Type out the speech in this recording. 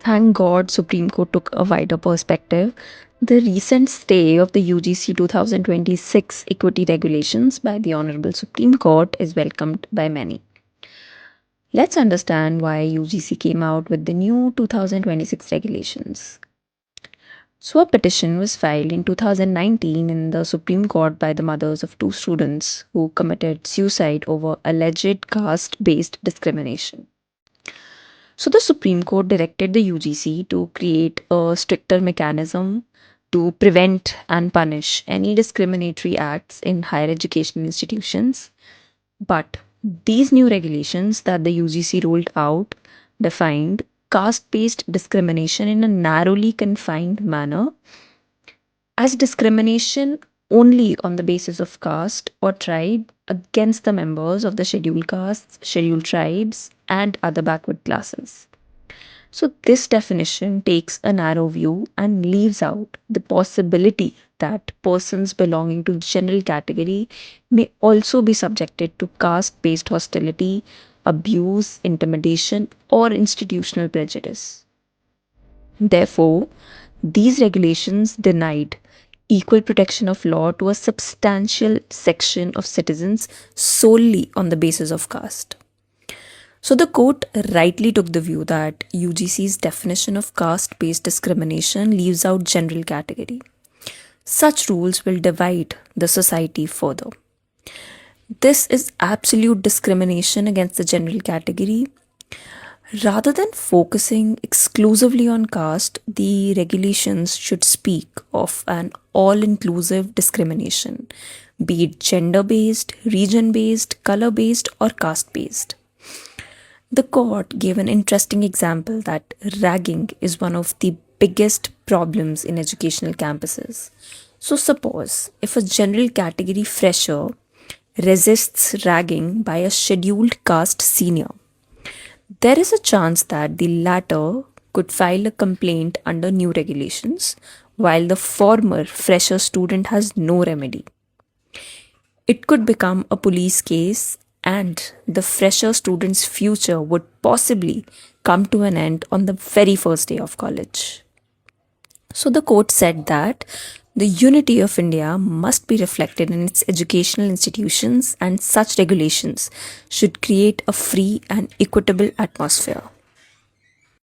Thank God Supreme Court took a wider perspective. The recent stay of the UGC 2026 equity regulations by the Honorable Supreme Court is welcomed by many. Let's understand why UGC came out with the new 2026 regulations. So, a petition was filed in 2019 in the Supreme Court by the mothers of two students who committed suicide over alleged caste based discrimination. So, the Supreme Court directed the UGC to create a stricter mechanism to prevent and punish any discriminatory acts in higher education institutions. But these new regulations that the UGC rolled out defined caste based discrimination in a narrowly confined manner as discrimination only on the basis of caste or tribe against the members of the scheduled castes, scheduled tribes, and other backward classes. So, this definition takes a narrow view and leaves out the possibility that persons belonging to the general category may also be subjected to caste based hostility, abuse, intimidation, or institutional prejudice. Therefore, these regulations denied equal protection of law to a substantial section of citizens solely on the basis of caste. So the court rightly took the view that UGC's definition of caste based discrimination leaves out general category. Such rules will divide the society further. This is absolute discrimination against the general category. Rather than focusing exclusively on caste, the regulations should speak of an all inclusive discrimination, be it gender based, region based, color based, or caste based. The court gave an interesting example that ragging is one of the biggest problems in educational campuses. So, suppose if a general category fresher resists ragging by a scheduled caste senior, there is a chance that the latter could file a complaint under new regulations, while the former fresher student has no remedy. It could become a police case, and the fresher student's future would possibly come to an end on the very first day of college. So the court said that the unity of India must be reflected in its educational institutions, and such regulations should create a free and equitable atmosphere.